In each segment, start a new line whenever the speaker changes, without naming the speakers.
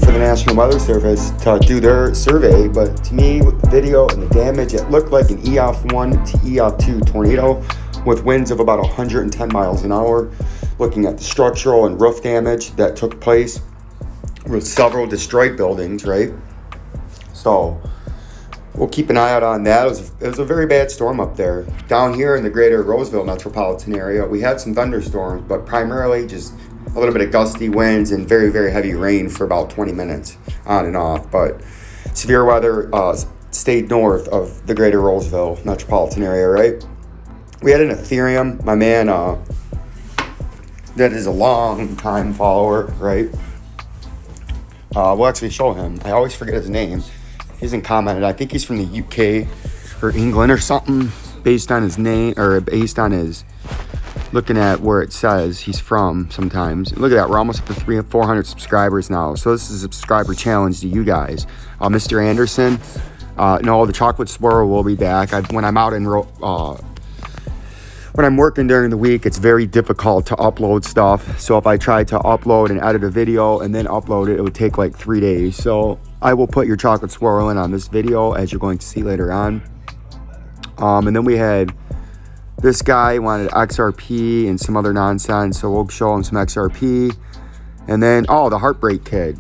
for the National Weather Service to do their survey, but to me, with the video and the damage, it looked like an EF1 to EF2 tornado with winds of about 110 miles an hour. Looking at the structural and roof damage that took place with several destroyed buildings, right? So we'll keep an eye out on that. It was a very bad storm up there. Down here in the greater Roseville metropolitan area, we had some thunderstorms, but primarily just a little bit of gusty winds and very, very heavy rain for about 20 minutes on and off. But severe weather stayed north of the greater Roseville metropolitan area, right? We had an Ethereum, my man, that is a long time follower, right? We'll actually show him. I always forget his name. He hasn't commented. I think he's from the UK or England or something, based on his name, or based on his, looking at where it says he's from sometimes. Look at that, we're almost up to 300 or 400 subscribers now. So this is a subscriber challenge to you guys. Mr. Anderson, no, the chocolate swirl will be back. When I'm out in, when I'm working during the week, it's very difficult to upload stuff. So if I try to upload and edit a video and then upload it, it would take like 3 days. So I will put your chocolate swirl in on this video, as you're going to see later on. And then we had this guy wanted XRP and some other nonsense, so we'll show him some XRP. And then, oh, the Heartbreak Kid,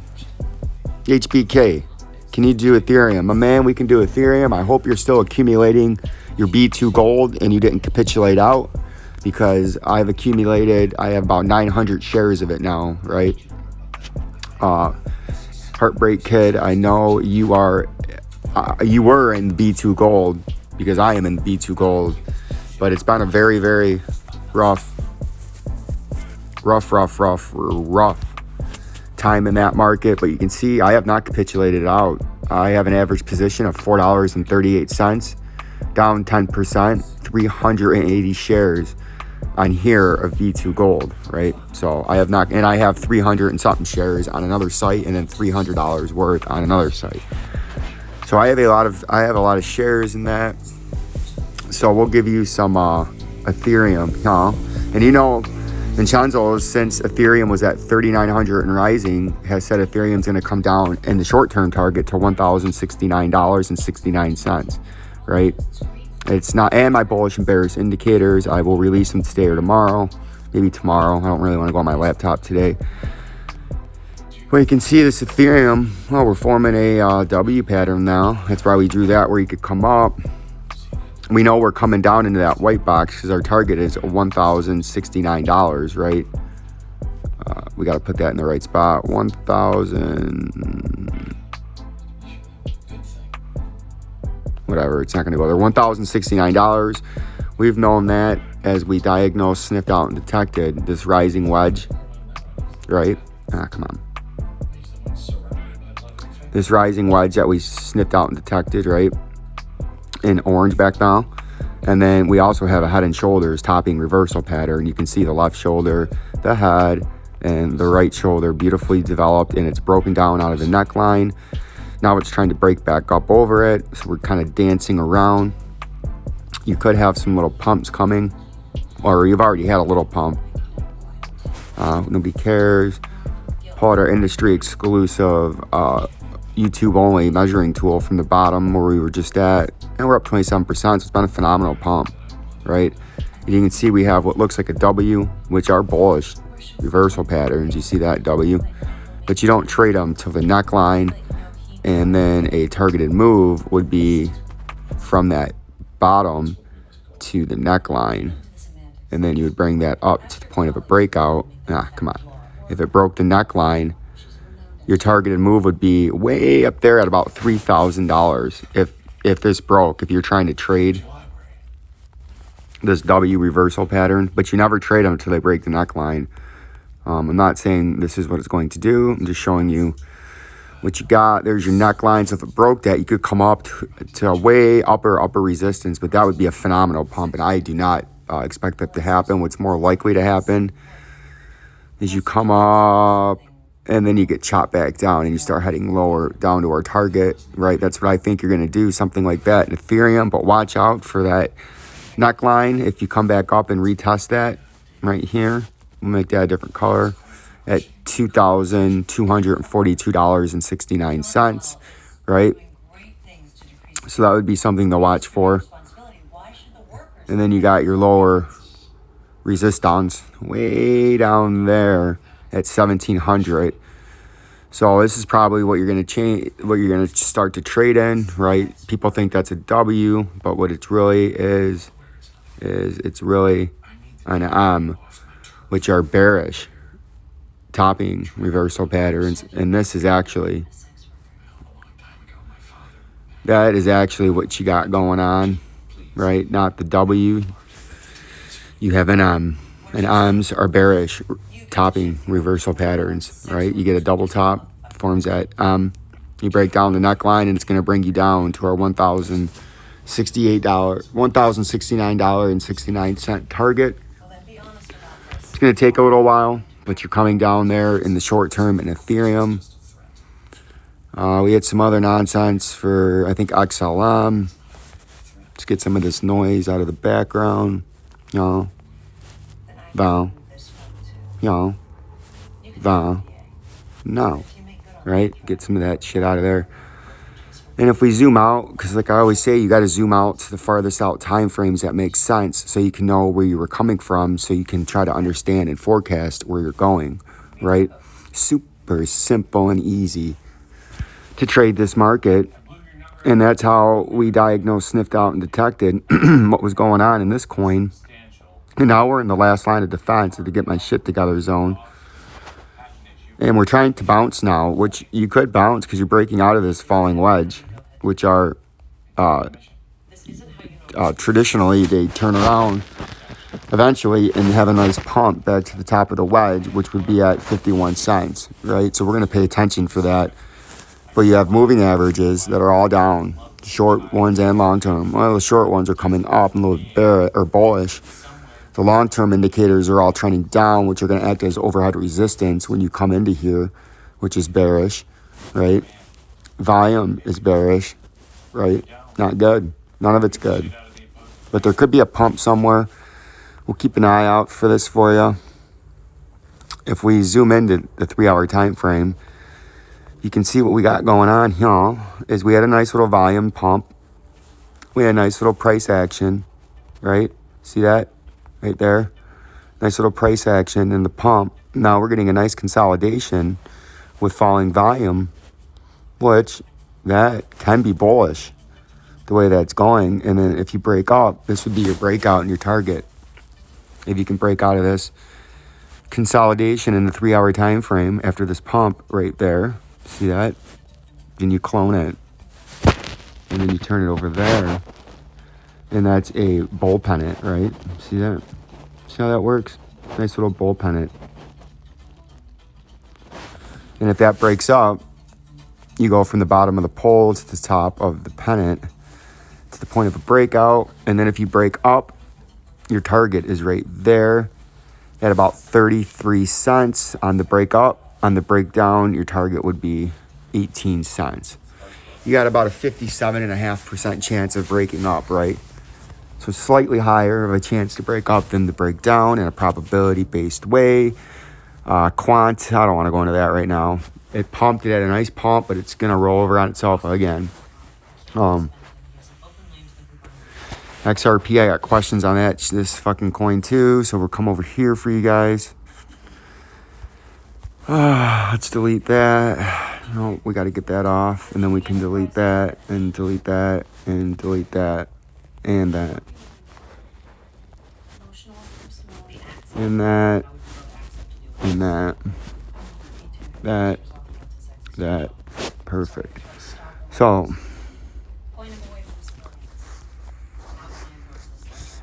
HBK, can you do Ethereum? My man, we can do Ethereum. I hope you're still accumulating your B2 gold and you didn't capitulate out, because I've accumulated, I have about 900 shares of it now, right? Heartbreak Kid, I know you are, you were in B2 gold, because I am in B2 gold, but it's been a very, very rough time in that market. But you can see I have not capitulated out. I have an average position of $4.38, down 10%, 380 shares on here of B2 gold, right? So I have not, and I have 300 and something shares on another site, and then $300 worth on another site. So I have a lot of shares in that. So we'll give you some Ethereum, and you know, VINCENZO'S, since Ethereum was at 3,900 and rising, has said Ethereum's going to come down in the short-term target to $1,069.69, right? It's not, and my bullish and bearish indicators, I will release them today or tomorrow, maybe tomorrow. I don't really want to go on my laptop today. Well, you can see this Ethereum, well, we're forming a W pattern now. That's why we drew that, where you could come up. We know we're coming down into that white box because our target is $1,069, right? We got to put that in the right spot. 1,000, whatever, it's not going to go there. $1,069. We've known that as we diagnosed, sniffed out, and detected this rising wedge, right? Come on. This rising wedge that we sniffed out and detected, right? In orange back now. And then we also have a head and shoulders topping reversal pattern. You can see the left shoulder, the head, and the right shoulder beautifully developed, and it's broken down out of the neckline. Now it's trying to break back up over it, so we're kind of dancing around. You could have some little pumps coming, or you've already had a little pump. Nobody cares. Pull out our industry exclusive YouTube only measuring tool from the bottom where we were just at, and we're up 27%, so it's been a phenomenal pump, right? And you can see we have what looks like a W, which are bullish reversal patterns. You see that W, but you don't trade them till the neckline, and then a targeted move would be from that bottom to the neckline, and then you would bring that up to the point of a breakout. Come on, if it broke the neckline, your targeted move would be way up there at about $3,000 if this broke, if you're trying to trade this W reversal pattern, but you never trade them until they break the neckline. I'm not saying this is what it's going to do. I'm just showing you what you got. There's your neckline. So if it broke that, you could come up to a way upper resistance, but that would be a phenomenal pump, and I do not expect that to happen. What's more likely to happen is you come up, and then you get chopped back down and you start heading lower down to our target, right? That's what I think you're going to do, something like that in Ethereum. But watch out for that neckline. If you come back up and retest that right here, we'll make that a different color. at $2,242.69, right? So that would be something to watch for. And then you got your lower resistance way down there at 1700. So this is probably what you're going to change, what you're going to start to trade in, right? People think that's a W, but what it really is it's really an M, which are bearish topping reversal patterns. And this is actually, that is actually what you got going on, right? Not the W. You have an M. And M's are bearish topping reversal patterns, right? You get a double top, forms that you break down the neckline, and it's going to bring you down to our $1,069.69 target. It's going to take a little while, but you're coming down there in the short term in Ethereum. We had some other nonsense for, I think, XLM. Let's get some of this noise out of the background. No. No. Right? Get some of that shit out of there. And if we zoom out, because like I always say, you got to zoom out to the farthest out time frames that make sense so you can know where you were coming from, so you can try to understand and forecast where you're going, right? Super simple and easy to trade this market. And that's how we diagnosed, sniffed out, and detected what was going on in this coin. And now we're in the last line of defense to get my shit together zone. And we're trying to bounce now, which you could bounce because you're breaking out of this falling wedge, which are traditionally they turn around eventually and have a nice pump back to the top of the wedge, which would be at 51 cents, right? So we're going to pay attention for that. But you have moving averages that are all down, short ones and long term. Well, the short ones are coming up and a little bearish or bullish. The long-term indicators are all trending down, which are going to act as overhead resistance when you come into here, which is bearish, right? Volume is bearish, right? Not good. None of it's good. But there could be a pump somewhere. We'll keep an eye out for this for you. If we zoom into the 3-hour time frame, you can see what we got going on here is we had a nice little volume pump. We had a nice little price action, right? See that? Right there, nice little price action in the pump. Now we're getting a nice consolidation with falling volume, which that can be bullish the way that's going. And then if you break up, this would be your breakout and your target. If you can break out of this consolidation in the 3-hour time frame after this pump right there, see that? Then you clone it, and then you turn it over there. And that's a bull pennant, right? See that? See how that works? Nice little bull pennant. And if that breaks up, you go from the bottom of the pole to the top of the pennant to the point of a breakout. And then if you break up, your target is right there at about 33 cents on the break up. On the breakdown, your target would be 18 cents. You got about a 57.5% chance of breaking up, right? So slightly higher of a chance to break up than to break down in a probability-based way. Quant, I don't want to go into that right now. It pumped, it had a nice pump, but it's going to roll over on itself again. XRP, I got questions on that, this fucking coin too, so we'll come over here for you guys. Let's delete that. No, we got to get that off, and then we can delete that, and delete that, and delete that. And that. And that. And that. That. Perfect. So,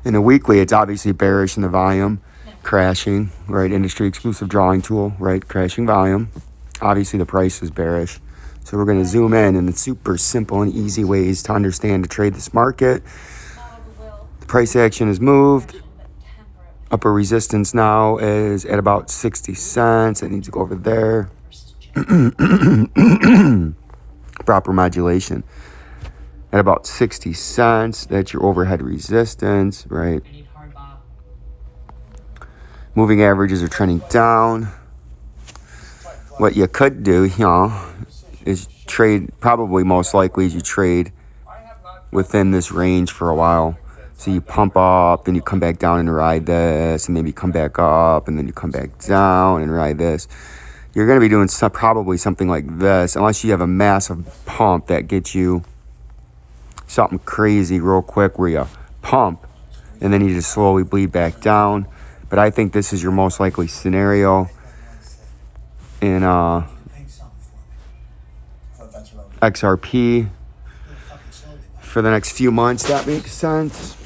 in the weekly, it's obviously bearish in the volume. Crashing, right? Industry exclusive drawing tool, right? Crashing volume. Obviously, the price is bearish. So we're going to zoom in, and it's super simple and easy ways to understand to trade this market. The price action is moved. Upper resistance now is at about 60 cents. It needs to go over there. Proper modulation. At about 60 cents, that's your overhead resistance, right? Moving averages are trending down. What you could do, is trade, probably most likely is you trade within this range for a while. So you pump up, then you come back down and ride this, and maybe come back up, and then you come back down and ride this. You're going to be doing probably something like this, unless you have a massive pump that gets you something crazy real quick where you pump, and then you just slowly bleed back down. But I think this is your most likely scenario in XRP for the next few months. That makes sense.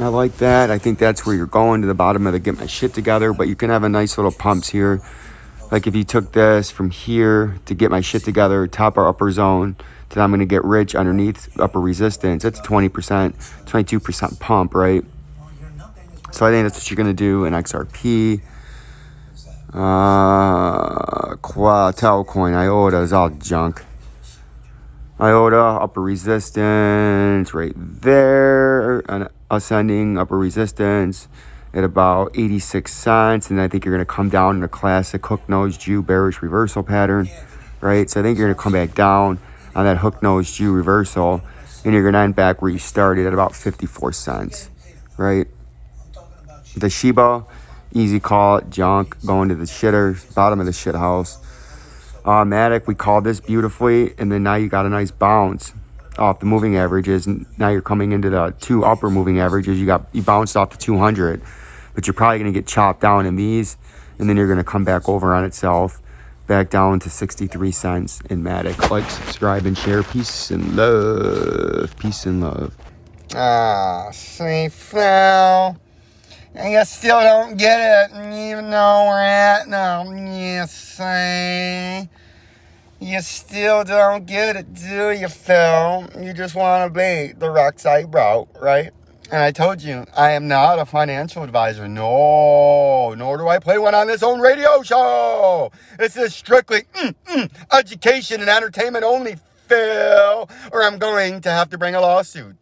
I like that. I think that's where you're going, to the bottom of the get my shit together. But you can have a nice little pumps here. Like if you took this from here to get my shit together, top or upper zone, then I'm going to get rich underneath upper resistance. That's 20%, 22% pump, right? So I think that's what you're going to do in XRP. Talcoin, IOTA is all junk. IOTA, upper resistance right there, and ascending upper resistance at about 86 cents. And I think you're going to come down in a classic hook nose Jew bearish reversal pattern, right? So I think you're going to come back down on that hook nose Jew reversal, and you're going to end back where you started at about 54 cents, right? The Shiba, easy call it, junk, going to the shitter, bottom of the shit house. Matic, we called this beautifully, and then now you got a nice bounce off the moving averages, and now you're coming into the two upper moving averages. You bounced off the 200, but you're probably going to get chopped down in these, and then you're going to come back over on itself, back down to 63 cents in Matic. Like, subscribe, and share. Peace and love. Peace and love.
See, Phil, and you still don't get it, even though we're at now. You see, you still don't get it, do you, Phil? You just want to be the rock side bro, right? And I told you, I am not a financial advisor. No, nor do I play one on this own radio show. This is strictly education and entertainment only, Phil, or I'm going to have to bring a lawsuit.